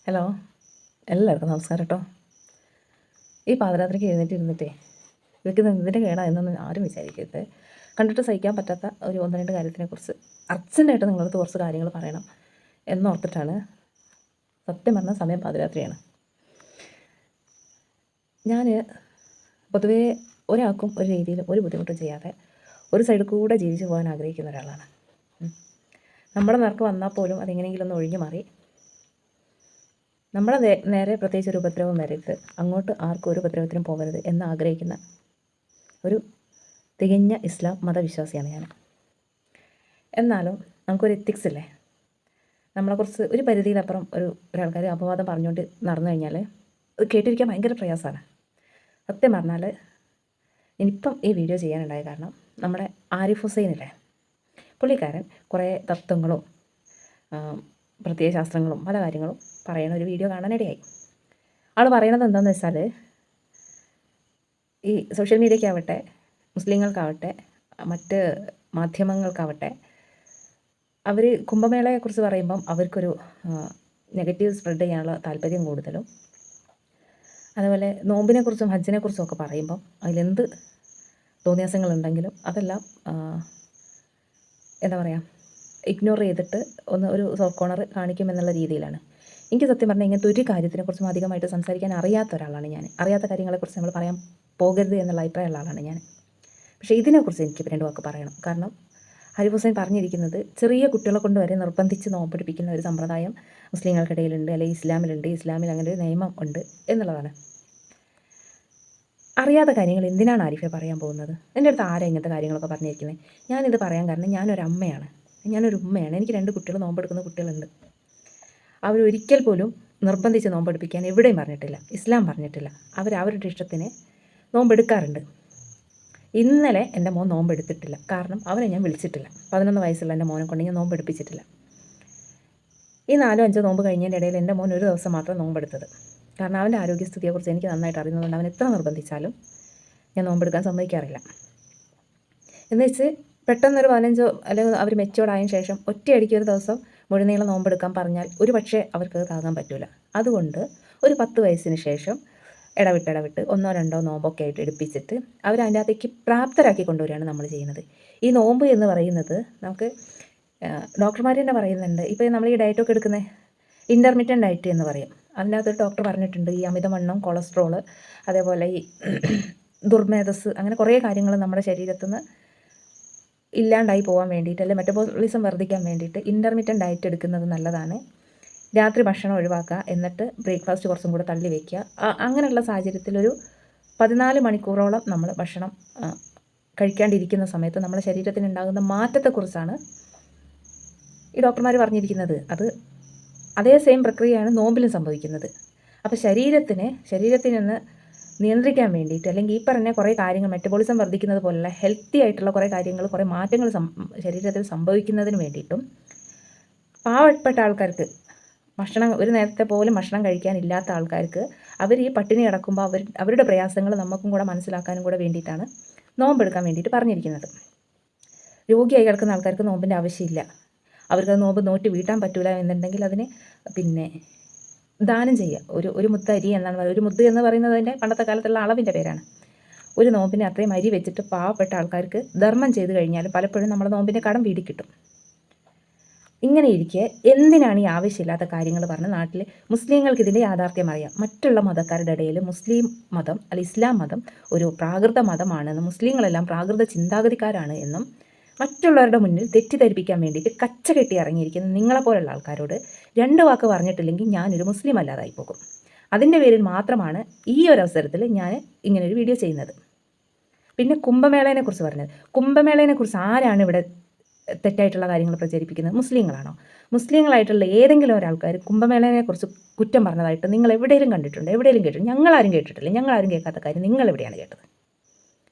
Hello, എല്ലാവർക്കും നമസ്കാരം കേട്ടോ. ഈ പാതിരാത്രിക്ക് എഴുന്നേറ്റിരുന്നിട്ടേ ഇവയ്ക്ക് എന്തിൻ്റെ കേടാ എന്നൊന്നും ആരും വിചാരിക്കരുത്. കണ്ടിട്ട് സഹിക്കാൻ പറ്റാത്ത ഒരു ഒന്ന് രണ്ട് കാര്യത്തിനെക്കുറിച്ച് അർജൻറ്റായിട്ട് നിങ്ങളടുത്ത് കുറച്ച് കാര്യങ്ങൾ പറയണം എന്നോർത്തിട്ടാണ്. സത്യം പറഞ്ഞ സമയം പാതിരാത്രിയാണ്. ഞാൻ പൊതുവേ ഒരാൾക്കും ഒരു രീതിയിൽ ഒരു ബുദ്ധിമുട്ടും ചെയ്യാതെ ഒരു സൈഡിൽ കൂടെ ജീവിച്ചു പോകാൻ ആഗ്രഹിക്കുന്ന ഒരാളാണ്. നമ്മുടെ നേർക്ക് വന്നാൽ പോലും അതെങ്ങനെയെങ്കിലും ഒന്ന് ഒഴിഞ്ഞു മാറി നമ്മളെ നേരെ പ്രത്യേകിച്ച് ഒരു ഉപദ്രവം വരരുത്, അങ്ങോട്ട് ആർക്കും ഒരു ഉപദ്രവത്തിനും പോകരുത് എന്ന് ആഗ്രഹിക്കുന്ന ഒരു തികഞ്ഞ ഇസ്ലാം മതവിശ്വാസിയാണ് ഞാൻ. എന്നാലും നമുക്കൊരു എത്തിക്സ് ഇല്ലേ, നമ്മളെക്കുറിച്ച് ഒരു പരിധിയിലപ്പുറം ഒരാൾക്കാർ അപവാദം പറഞ്ഞുകൊണ്ട് നടന്നു കഴിഞ്ഞാൽ അത് കേട്ടിരിക്കാൻ ഭയങ്കര പ്രയാസമാണ്. സത്യം പറഞ്ഞാൽ ഇനിയിപ്പം ഈ വീഡിയോ ചെയ്യാനുണ്ടായ കാരണം നമ്മുടെ ആരിഫ് ഹുസൈനില്ലേ, പുള്ളിക്കാരൻ കുറേ തത്വങ്ങളും പ്രത്യയശാസ്ത്രങ്ങളും പല കാര്യങ്ങളും പറയുന്ന ഒരു വീഡിയോ കാണാനിടയായി. ആൾ പറയണത് എന്താണെന്ന് വെച്ചാൽ, ഈ സോഷ്യൽ മീഡിയയ്ക്കാവട്ടെ, മുസ്ലിങ്ങൾക്കാവട്ടെ, മറ്റ് മാധ്യമങ്ങൾക്കാവട്ടെ, അവർ കുംഭമേളയെക്കുറിച്ച് പറയുമ്പം അവർക്കൊരു നെഗറ്റീവ് സ്പ്രെഡ് ചെയ്യാനുള്ള താല്പര്യം കൂടുതലും, അതുപോലെ നോമ്പിനെക്കുറിച്ചും ഹജ്ജിനെക്കുറിച്ചും ഒക്കെ പറയുമ്പം അതിലെന്ത് തോന്നിയാസങ്ങളുണ്ടെങ്കിലും അതെല്ലാം എന്താ പറയുക, ഇഗ്നോർ ചെയ്തിട്ട് ഒരു സോഫ്റ്റ് കോർണർ കാണിക്കുമെന്നുള്ള രീതിയിലാണ്. എനിക്ക് സത്യം പറഞ്ഞാൽ ഇങ്ങനത്തെ ഒരു കാര്യത്തിനെക്കുറിച്ചും അധികമായിട്ട് സംസാരിക്കാൻ അറിയാത്ത ഒരാളാണ് ഞാൻ. അറിയാത്ത കാര്യങ്ങളെക്കുറിച്ച് നമ്മൾ പറയാൻ പോകരുത് എന്നുള്ള അഭിപ്രായമുള്ള ആളാണ് ഞാൻ. പക്ഷേ ഇതിനെക്കുറിച്ച് എനിക്ക് രണ്ട് വാക്ക് പറയണം. കാരണം ആരിഫ് ഹുസൈൻ പറഞ്ഞിരിക്കുന്നത് ചെറിയ കുട്ടികളെ കൊണ്ട് വരെ നിർബന്ധിച്ച് നോമ്പെടുപ്പിക്കുന്ന ഒരു സമ്പ്രദായം മുസ്ലിങ്ങൾക്കിടയിലുണ്ട്, അല്ലെങ്കിൽ ഇസ്ലാമിലുണ്ട്, ഇസ്ലാമിൽ അങ്ങനെ ഒരു നിയമം ഉണ്ട് എന്നുള്ളതാണ്. അറിയാത്ത കാര്യങ്ങൾ എന്തിനാണ് ആരിഫെ പറയാൻ പോകുന്നത്? എൻ്റെ അടുത്ത് ആരാ ഇങ്ങനത്തെ കാര്യങ്ങളൊക്കെ പറഞ്ഞിരിക്കുന്നത്? ഞാനിത് പറയാൻ കാരണം ഞാനൊരു ഉമ്മയാണ്. എനിക്ക് 2 കുട്ടികൾ, നോമ്പെടുക്കുന്ന കുട്ടികളുണ്ട്. അവരൊരിക്കൽ പോലും നിർബന്ധിച്ച് നോമ്പെടുപ്പിക്കാൻ എവിടെയും പറഞ്ഞിട്ടില്ല, ഇസ്ലാം പറഞ്ഞിട്ടില്ല. അവരുടെ ഇഷ്ടത്തിന് നോമ്പെടുക്കാറുണ്ട്. ഇന്നലെ എൻ്റെ മോൻ നോമ്പെടുത്തിട്ടില്ല, കാരണം അവനെ ഞാൻ വിളിച്ചിട്ടില്ല. 11 വയസ്സുള്ള എൻ്റെ മോനെ കൊണ്ട് ഞാൻ നോമ്പെടുപ്പിച്ചിട്ടില്ല. ഈ 4-5 നോമ്പ് കഴിഞ്ഞതിൻ്റെ ഇടയിൽ എൻ്റെ മോൻ ഒരു ദിവസം മാത്രം നോമ്പെടുത്തത്. കാരണം അവൻ്റെ ആരോഗ്യസ്ഥിതിയെക്കുറിച്ച് എനിക്ക് നന്നായിട്ട് അറിയുന്നതുകൊണ്ട് അവൻ എത്ര നിർബന്ധിച്ചാലും ഞാൻ നോമ്പെടുക്കാൻ സമ്മതിക്കാറില്ല. എന്ന് വെച്ച് പെട്ടെന്നൊരു 15 അല്ലെങ്കിൽ അവർ മെച്ചുവേർഡായതിനു ശേഷം ഒറ്റയടിക്ക് ഒരു ദിവസം മുഴുനീളം നോമ്പെടുക്കാൻ പറഞ്ഞാൽ ഒരു പക്ഷേ അവർക്ക് താങ്ങാൻ പറ്റില്ല. അതുകൊണ്ട് ഒരു 10 വയസ്സിന് ശേഷം ഇടവിട്ട് 1-2 നോമ്പൊക്കെ ആയിട്ട് എടുപ്പിച്ചിട്ട് അവരതിൻ്റെ അകത്തേക്ക് പ്രാപ്തരാക്കി കൊണ്ടുവരികയാണ് നമ്മൾ ചെയ്യുന്നത്. ഈ നോമ്പ് എന്ന് പറയുന്നത് നമുക്ക് ഡോക്ടർമാർ തന്നെ പറയുന്നുണ്ട്. ഇപ്പോൾ നമ്മൾ ഈ ഡയറ്റൊക്കെ എടുക്കുന്ന ഇൻ്റർമീഡിയറ്റ് ഡയറ്റ് എന്ന് പറയും. അതിൻ്റെ അകത്തൊരു ഡോക്ടർ പറഞ്ഞിട്ടുണ്ട്, ഈ അമിതവണ്ണം, കൊളസ്ട്രോള്, അതേപോലെ ഈ ദുർമേധസ്, അങ്ങനെ കുറേ കാര്യങ്ങൾ നമ്മുടെ ശരീരത്തിൽ നിന്ന് ഇല്ലാണ്ടായി പോകാൻ വേണ്ടിയിട്ട്, അല്ലെങ്കിൽ മെറ്റബോളിസം വർദ്ധിക്കാൻ വേണ്ടിയിട്ട് ഇൻ്റർമീഡിയറ്റ് ഡയറ്റ് എടുക്കുന്നത് നല്ലതാണ്. രാത്രി ഭക്ഷണം ഒഴിവാക്കുക, എന്നിട്ട് ബ്രേക്ക്ഫാസ്റ്റ് കുറച്ചും കൂടെ തള്ളി വയ്ക്കുക. അങ്ങനെയുള്ള സാഹചര്യത്തിൽ ഒരു 14 മണിക്കൂറോളം നമ്മൾ ഭക്ഷണം കഴിക്കാണ്ടിരിക്കുന്ന സമയത്ത് നമ്മുടെ ശരീരത്തിന് ഉണ്ടാകുന്ന മാറ്റത്തെക്കുറിച്ചാണ് ഈ ഡോക്ടർമാർ പറഞ്ഞിരിക്കുന്നത്. അതേ സെയിം പ്രക്രിയയാണ് നോമ്പിലും സംഭവിക്കുന്നത്. അപ്പോൾ ശരീരത്തിനൊന്ന് നിയന്ത്രിക്കാൻ വേണ്ടിയിട്ട്, അല്ലെങ്കിൽ ഈ പറഞ്ഞ കുറേ കാര്യങ്ങൾ, മെറ്റബോളിസം വർദ്ധിക്കുന്നത് പോലുള്ള ഹെൽത്തി ആയിട്ടുള്ള കുറേ കാര്യങ്ങൾ, കുറേ മാറ്റങ്ങൾ ശരീരത്തിൽ സംഭവിക്കുന്നതിന് വേണ്ടിയിട്ടും, പാവപ്പെട്ട ആൾക്കാർക്ക് ഒരു നേരത്തെ പോലും ഭക്ഷണം കഴിക്കാനില്ലാത്ത ആൾക്കാർക്ക് അവർ ഈ പട്ടിണി കിടക്കുമ്പോൾ അവരുടെ പ്രയാസങ്ങൾ നമുക്കും കൂടെ മനസ്സിലാക്കാനും കൂടെ വേണ്ടിയിട്ടാണ് നോമ്പെടുക്കാൻ വേണ്ടിയിട്ട് പറഞ്ഞിരിക്കുന്നത്. രോഗിയായി കിടക്കുന്ന ആൾക്കാർക്ക് നോമ്പിൻ്റെ ആവശ്യമില്ല. അവർക്ക് നോമ്പ് നോറ്റ് വീട്ടാൻ പറ്റില്ല എന്നുണ്ടെങ്കിൽ അതിന് ദാനം ചെയ്യുക. ഒരു മുദ്ദ അരി എന്നാണ് പറയുന്നത്. ഒരു മുദ്ദ എന്ന് പറയുന്നത് അതിൻ്റെ പണ്ടത്തെ കാലത്തുള്ള അളവിൻ്റെ പേരാണ്. ഒരു നോമ്പിന് അത്രയും അരി വെച്ചിട്ട് പാവപ്പെട്ട ആൾക്കാർക്ക് ധർമ്മം ചെയ്ത് കഴിഞ്ഞാൽ പലപ്പോഴും നമ്മുടെ നോമ്പിൻ്റെ കടം വീടി കിട്ടും. ഇങ്ങനെ ഇരിക്കെ എന്തിനാണ് ഈ ആവശ്യമില്ലാത്ത കാര്യങ്ങൾ പറഞ്ഞ് നാട്ടിൽ മുസ്ലിങ്ങൾക്ക് ഇതിൻ്റെ യാഥാർത്ഥ്യം അറിയാം. മറ്റുള്ള മതക്കാരുടെ ഇടയിൽ മുസ്ലിം മതം അല്ലെങ്കിൽ ഇസ്ലാം മതം ഒരു പ്രാകൃത മതമാണെന്നും മുസ്ലിങ്ങളെല്ലാം പ്രാകൃത ചിന്താഗതിക്കാരാണ് എന്നും മറ്റുള്ളവരുടെ മുന്നിൽ തെറ്റിദ്ധരിപ്പിക്കാൻ വേണ്ടിയിട്ട് കച്ചകെട്ടി ഇറങ്ങിയിരിക്കുന്ന നിങ്ങളെപ്പോലുള്ള ആൾക്കാരോട് 2 വാക്ക് പറഞ്ഞിട്ടില്ലെങ്കിൽ ഞാനൊരു മുസ്ലിം അല്ലാതായി പോകും. അതിൻ്റെ പേരിൽ മാത്രമാണ് ഈ ഒരു അവസരത്തിൽ ഞാൻ ഇങ്ങനൊരു വീഡിയോ ചെയ്യുന്നത്. പിന്നെ കുംഭമേളയെക്കുറിച്ച് പറഞ്ഞത്, കുംഭമേളയെക്കുറിച്ച് ആരാണ് ഇവിടെ തെറ്റായിട്ടുള്ള കാര്യങ്ങൾ പ്രചരിപ്പിക്കുന്നത്? മുസ്ലിങ്ങളാണോ? മുസ്ലിങ്ങളായിട്ടുള്ള ഏതെങ്കിലും ഒരാൾക്കാർ കുംഭമേളയെക്കുറിച്ച് കുറ്റം പറഞ്ഞതായിട്ട് നിങ്ങൾ എവിടെയെങ്കിലും കണ്ടിട്ടുണ്ടോ? എവിടെയെങ്കിലും കേട്ടിട്ടുണ്ട്? ഞങ്ങളാരും കേട്ടിട്ടില്ല. ഞങ്ങളാരും കേൾക്കാത്ത കാര്യം നിങ്ങൾ എവിടെയാണ് കേട്ടത്?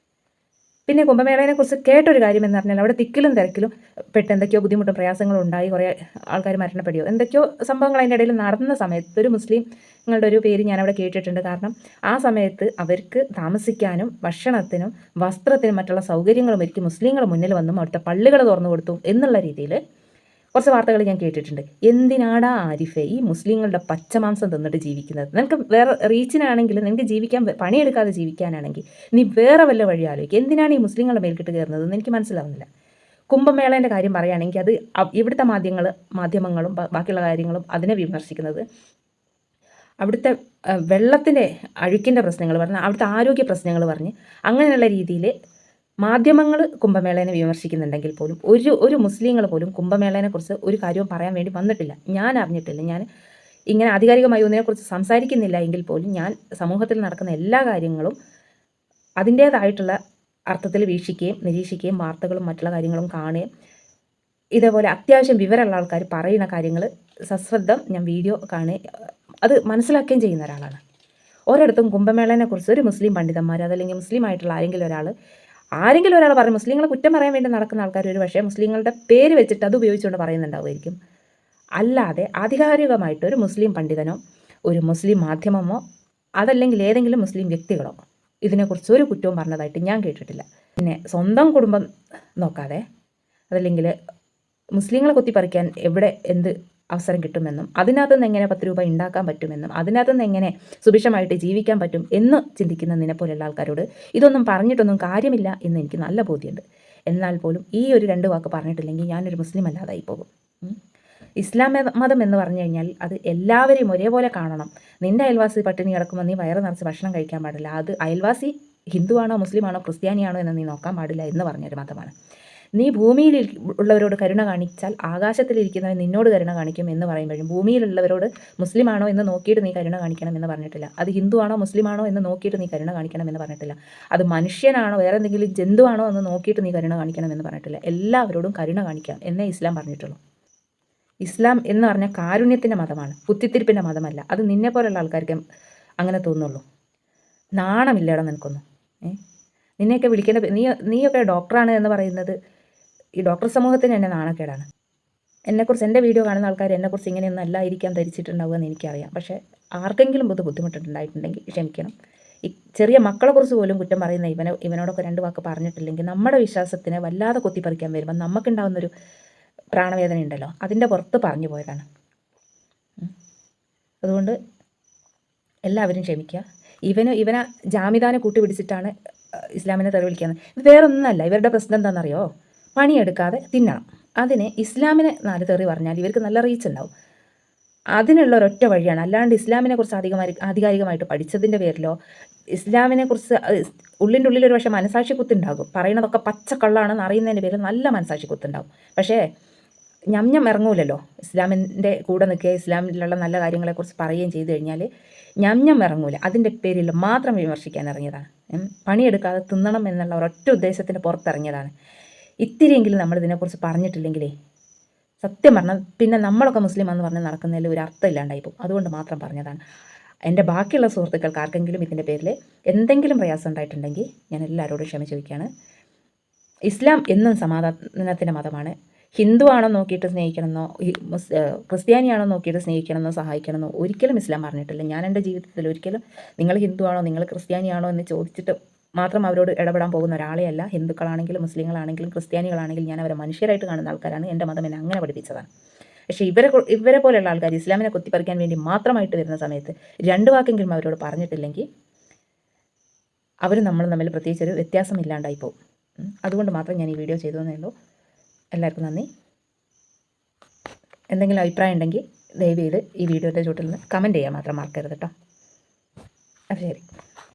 പിന്നെ കുംഭമേളയെക്കുറിച്ച് കേട്ടൊരു കാര്യം എന്ന് പറഞ്ഞാൽ അവിടെ തിക്കിലും തിരക്കിലും പെട്ട് എന്തൊക്കെയോ ബുദ്ധിമുട്ടും പ്രയാസങ്ങളും ഉണ്ടായി, കുറേ ആൾക്കാർ മരണപ്പെടുകയോ എന്തൊക്കെയോ സംഭവങ്ങൾ അതിൻ്റെ ഇടയിൽ നടന്ന സമയത്ത് ഒരു മുസ്ലിങ്ങളുടെ ഒരു പേര് ഞാനവിടെ കേട്ടിട്ടുണ്ട്. കാരണം ആ സമയത്ത് അവർക്ക് താമസിക്കാനും ഭക്ഷണത്തിനും വസ്ത്രത്തിനും മറ്റുള്ള സൗകര്യങ്ങളും ഒരുക്കി മുസ്ലിങ്ങൾ മുന്നിൽ വന്നും അവിടുത്തെ പള്ളികൾ തുറന്നു കൊടുത്തു എന്നുള്ള രീതിയിൽ കുറച്ച് വാർത്തകൾ ഞാൻ കേട്ടിട്ടുണ്ട്. എന്തിനാടാ ആരിഫേ ഈ മുസ്ലിങ്ങളുടെ പച്ചമാംസം തിന്നിട്ട് ജീവിക്കുന്നത്? നിനക്ക് വേറെ റീച്ചിനാണെങ്കിൽ, നിനക്ക് ജീവിക്കാൻ പണിയെടുക്കാതെ ജീവിക്കാനാണെങ്കിൽ നീ വേറെ വല്ല വഴി ആലോചിക്കുക. എന്തിനാണ് ഈ മുസ്ലിങ്ങളുടെ മേൽക്കിട്ട് കയറുന്നതെന്ന് എനിക്ക് മനസ്സിലാവുന്നില്ല. കുംഭമേളേൻ്റെ കാര്യം പറയുകയാണെങ്കിൽ അത് ഇവിടുത്തെ മാധ്യമങ്ങളും ബാക്കിയുള്ള കാര്യങ്ങളും അതിനെ വിമർശിക്കുന്നത് അവിടുത്തെ വെള്ളത്തിൻ്റെ അഴുക്കിൻ്റെ പ്രശ്നങ്ങൾ പറഞ്ഞ്, അവിടുത്തെ ആരോഗ്യ പ്രശ്നങ്ങൾ പറഞ്ഞ് അങ്ങനെയുള്ള രീതിയിൽ മാധ്യമങ്ങൾ കുംഭമേളേനെ വിമർശിക്കുന്നുണ്ടെങ്കിൽ പോലും ഒരു മുസ്ലിങ്ങൾ പോലും കുംഭമേളേനെക്കുറിച്ച് ഒരു കാര്യവും പറയാൻ വേണ്ടി വന്നിട്ടില്ല. ഞാൻ അറിഞ്ഞിട്ടില്ല. ഞാൻ ഇങ്ങനെ ആധികാരികമായി ഒന്നിനെക്കുറിച്ച് സംസാരിക്കുന്നില്ല എങ്കിൽ പോലും ഞാൻ സമൂഹത്തിൽ നടക്കുന്ന എല്ലാ കാര്യങ്ങളും അതിൻ്റേതായിട്ടുള്ള അർത്ഥത്തിൽ വീക്ഷിക്കുകയും നിരീക്ഷിക്കുകയും വാർത്തകളും മറ്റുള്ള കാര്യങ്ങളും കാണുകയും ഇതേപോലെ അത്യാവശ്യം വിവരമുള്ള ആൾക്കാർ പറയുന്ന കാര്യങ്ങൾ സശ്രദ്ധം ഞാൻ വീഡിയോ കാണുകയും അത് മനസ്സിലാക്കുകയും ചെയ്യുന്ന ഒരാളാണ്. ഓരോരുത്തും കുംഭമേളേനെക്കുറിച്ച് ഒരു മുസ്ലിം പണ്ഡിതന്മാർ അതല്ലെങ്കിൽ മുസ്ലിം ആയിട്ടുള്ള ആരെങ്കിലും ഒരാൾ പറയും. മുസ്ലിങ്ങളെ കുറ്റം പറയാൻ വേണ്ടി നടക്കുന്ന ആൾക്കാർ ഒരു പക്ഷേ മുസ്ലിങ്ങളുടെ പേര് വെച്ചിട്ട് അത് ഉപയോഗിച്ചുകൊണ്ട് പറയുന്നുണ്ടാവുമായിരിക്കും. അല്ലാതെ ആധികാരികമായിട്ട് ഒരു മുസ്ലിം പണ്ഡിതനോ ഒരു മുസ്ലിം മാധ്യമമോ അതല്ലെങ്കിൽ ഏതെങ്കിലും മുസ്ലിം വ്യക്തികളോ ഇതിനെക്കുറിച്ച് ഒരു കുറ്റവും പറഞ്ഞതായിട്ട് ഞാൻ കേട്ടിട്ടില്ല. പിന്നെ സ്വന്തം കുടുംബം നോക്കാതെ അതല്ലെങ്കിൽ മുസ്ലിങ്ങളെ കുത്തിപ്പറിക്കാൻ എവിടെ എന്ത് അവസരം കിട്ടുമെന്നും അതിനകത്ത് നിന്ന് എങ്ങനെ 10 രൂപ ഉണ്ടാക്കാൻ പറ്റുമെന്നും അതിനകത്ത് നിന്ന് എങ്ങനെ സുഭിക്ഷമായിട്ട് ജീവിക്കാൻ പറ്റും എന്ന് ചിന്തിക്കുന്ന നിന്നെപ്പോലെയുള്ള ആൾക്കാരോട് ഇതൊന്നും പറഞ്ഞിട്ടൊന്നും കാര്യമില്ല എന്ന് എനിക്ക് നല്ല ബോധ്യമുണ്ട്. എന്നാൽ പോലും ഈ ഒരു 2 വാക്ക് പറഞ്ഞിട്ടില്ലെങ്കിൽ ഞാനൊരു മുസ്ലിം അല്ലാതായി പോകും. ഇസ്ലാം മതം എന്ന് പറഞ്ഞു കഴിഞ്ഞാൽ അത് എല്ലാവരെയും ഒരേപോലെ കാണണം. നിൻ്റെ അയൽവാസി പട്ടിണി കിടക്കുമ്പോൾ നീ വയറ് നിറച്ച് ഭക്ഷണം കഴിക്കാൻ പാടില്ല. അത് അയൽവാസി ഹിന്ദുവാണോ മുസ്ലിമാണോ ക്രിസ്ത്യാനിയാണോ എന്ന് നീ നോക്കാൻ പാടില്ല എന്ന് പറഞ്ഞൊരു മതമാണ്. നീ ഭൂമിയിൽ ഉള്ളവരോട് കരുണ കാണിച്ചാൽ ആകാശത്തിലിരിക്കുന്നവൻ നിന്നോട് കരുണ കാണിക്കും എന്ന് പറയുമ്പോഴും ഭൂമിയിലുള്ളവരോട് മുസ്ലിമാണോ എന്ന് നോക്കിയിട്ട് നീ കരുണ കാണിക്കണം എന്ന് പറഞ്ഞിട്ടില്ല. അത് ഹിന്ദുവാണോ മുസ്ലിമാണോ എന്ന് നോക്കിയിട്ട് നീ കരുണ കാണിക്കണം എന്ന് പറഞ്ഞിട്ടില്ല. അത് മനുഷ്യനാണോ വേറെ എന്തെങ്കിലും ജന്തുവാണോ എന്ന് നോക്കിയിട്ട് നീ കരുണ കാണിക്കണം എന്ന് പറഞ്ഞിട്ടില്ല. എല്ലാവരോടും കരുണ കാണിക്കാം എന്നേ ഇസ്ലാം പറഞ്ഞിട്ടുള്ളൂ. ഇസ്ലാം എന്ന് പറഞ്ഞാൽ കാരുണ്യത്തിൻ്റെ മതമാണ്, കുത്തിത്തിരിപ്പിൻ്റെ മതമല്ല. അത് നിന്നെ പോലുള്ള ആൾക്കാർക്ക് അങ്ങനെ തോന്നുള്ളൂ. നാണമില്ലടാ നിനക്കൊന്നും. നിന്നെയൊക്കെ വിളിക്കേണ്ട നീയൊക്കെ ഡോക്ടറാണ് എന്ന് പറയുന്നത് ഈ ഡോക്ടർ സമൂഹത്തിന് എന്നെ നാണക്കേടാണ്. എന്നെക്കുറിച്ച് എൻ്റെ വീഡിയോ കാണുന്ന ആൾക്കാർ എന്നെക്കുറിച്ച് ഇങ്ങനെയൊന്നും അല്ലായിരിക്കാം ധരിച്ചിട്ടുണ്ടാവുക എന്ന് എനിക്കറിയാം. പക്ഷേ ആർക്കെങ്കിലും ബുദ്ധിമുട്ടുണ്ടായിട്ടുണ്ടെങ്കിൽ ക്ഷമിക്കണം. ഈ ചെറിയ മക്കളെക്കുറിച്ച് പോലും കുറ്റം പറയുന്ന ഇവനോടൊക്കെ 2 വാക്ക് പറഞ്ഞിട്ടില്ലെങ്കിൽ നമ്മുടെ വിശ്വാസത്തിനെ വല്ലാതെ കൊത്തിപ്പറിക്കാൻ വരുമ്പോൾ നമുക്കുണ്ടാകുന്നൊരു പ്രാണവേദന ഉണ്ടല്ലോ, അതിൻ്റെ പുറത്ത് പറഞ്ഞു പോയതാണ്. അതുകൊണ്ട് എല്ലാവരും ക്ഷമിക്കുക. ഇവനെ ജാമിദാനെ കൂട്ടുപിടിച്ചിട്ടാണ് ഇസ്ലാമിനെ തെറി വിളിക്കുന്നത്. ഇത് വേറൊന്നല്ല. ഇവരുടെ പ്രശ്നം എന്താണെന്നറിയോ? പണിയെടുക്കാതെ തിന്നണം. അതിന് ഇസ്ലാമിനെ 4 തെറി പറഞ്ഞാൽ ഇവർക്ക് നല്ല റീച്ച് ഉണ്ടാവും. അതിനുള്ള ഒരൊറ്റ വഴിയാണ്. അല്ലാണ്ട് ഇസ്ലാമിനെക്കുറിച്ച് ആധികാരികമായിട്ട് പഠിച്ചതിൻ്റെ പേരിലോ ഇസ്ലാമിനെക്കുറിച്ച് ഉള്ളിൻ്റെ ഉള്ളിൽ ഒരു പക്ഷേ മനസാക്ഷി കുത്തുണ്ടാകും. പറയുന്നതൊക്കെ പച്ചക്കള്ളാണെന്ന് അറിയുന്നതിൻ്റെ പേരിൽ നല്ല മനസാക്ഷി കുത്തുണ്ടാകും. പക്ഷേ ഞം ഇറങ്ങൂലല്ലോ. ഇസ്ലാമിൻ്റെ കൂടെ നിൽക്കുക, ഇസ്ലാമിലുള്ള നല്ല കാര്യങ്ങളെക്കുറിച്ച് പറയുകയും ചെയ്തു കഴിഞ്ഞാൽ ഞം ഇറങ്ങൂല. അതിൻ്റെ പേരിൽ മാത്രം വിമർശിക്കാൻ ഇറങ്ങിയതാണ്. പണിയെടുക്കാതെ തിന്നണം എന്നുള്ള ഒരൊറ്റ ഉദ്ദേശത്തിൻ്റെ പുറത്തിറങ്ങിയതാണ്. ഇത്തിരിയെങ്കിലും നമ്മൾ ഇതിനെക്കുറിച്ച് പറഞ്ഞിട്ടില്ലെങ്കിലേ സത്യം പറഞ്ഞാൽ പിന്നെ നമ്മളൊക്കെ മുസ്ലിം എന്ന് പറഞ്ഞ് നടക്കുന്നതിൽ ഒരു അർത്ഥം ഇല്ലാണ്ടായി പോകും. അതുകൊണ്ട് മാത്രം പറഞ്ഞതാണ്. എൻ്റെ ബാക്കിയുള്ള സുഹൃത്തുക്കൾക്ക് ആർക്കെങ്കിലും ഇതിൻ്റെ പേരിൽ എന്തെങ്കിലും പ്രയാസം ഉണ്ടായിട്ടുണ്ടെങ്കിൽ ഞാൻ എല്ലാവരോടും ക്ഷമ ചോദിക്കുകയാണ്. ഇസ്ലാം എന്നും സമാധാനത്തിൻ്റെ മതമാണ്. ഹിന്ദുവാണോ നോക്കിയിട്ട് സ്നേഹിക്കണമെന്നോ ക്രിസ്ത്യാനിയാണോ നോക്കിയിട്ട് സ്നേഹിക്കണമെന്നോ സഹായിക്കണമെന്നോ ഒരിക്കലും ഇസ്ലാം പറഞ്ഞിട്ടില്ല. ഞാൻ എൻ്റെ ജീവിതത്തിൽ ഒരിക്കലും നിങ്ങൾ ഹിന്ദുവാണോ നിങ്ങൾ ക്രിസ്ത്യാനിയാണോ എന്ന് ചോദിച്ചിട്ട് മാത്രം അവരോട് ഇടപെടാൻ പോകുന്ന ഒരാളെ അല്ല. ഹിന്ദുക്കളാണെങ്കിലും മുസ്ലിങ്ങളാണെങ്കിലും ക്രിസ്ത്യാനികളാണെങ്കിലും ഞാൻ അവരെ മനുഷ്യരായിട്ട് കാണുന്ന ആൾക്കാരാണ്. എൻ്റെ മതം എന്നെ അങ്ങനെ പഠിപ്പിച്ചതാണ്. പക്ഷേ ഇവരെ പോലെയുള്ള ആൾക്കാർ ഇസ്ലാമിനെ കുത്തിപ്പറിക്കാൻ വേണ്ടി മാത്രമായിട്ട് വരുന്ന സമയത്ത് 2 വാക്കെങ്കിലും അവരോട് പറഞ്ഞിട്ടില്ലെങ്കിൽ അവർ നമ്മൾ തമ്മിൽ പ്രത്യേകിച്ചൊരു വ്യത്യാസമില്ലാണ്ടായി പോകും. അതുകൊണ്ട് മാത്രം ഞാൻ ഈ വീഡിയോ ചെയ്തതെന്നേ ഉള്ളൂ. എല്ലാവർക്കും നന്ദി. എന്തെങ്കിലും അഭിപ്രായം ഉണ്ടെങ്കിൽ ദയവ് ചെയ്ത് ഈ വീഡിയോയുടെ ചുവട്ടിൽ നിന്ന് കമൻറ്റ് ചെയ്യാൻ മാത്രം മറക്കരുത് കേട്ടോ. അപ്പോൾ ശരി.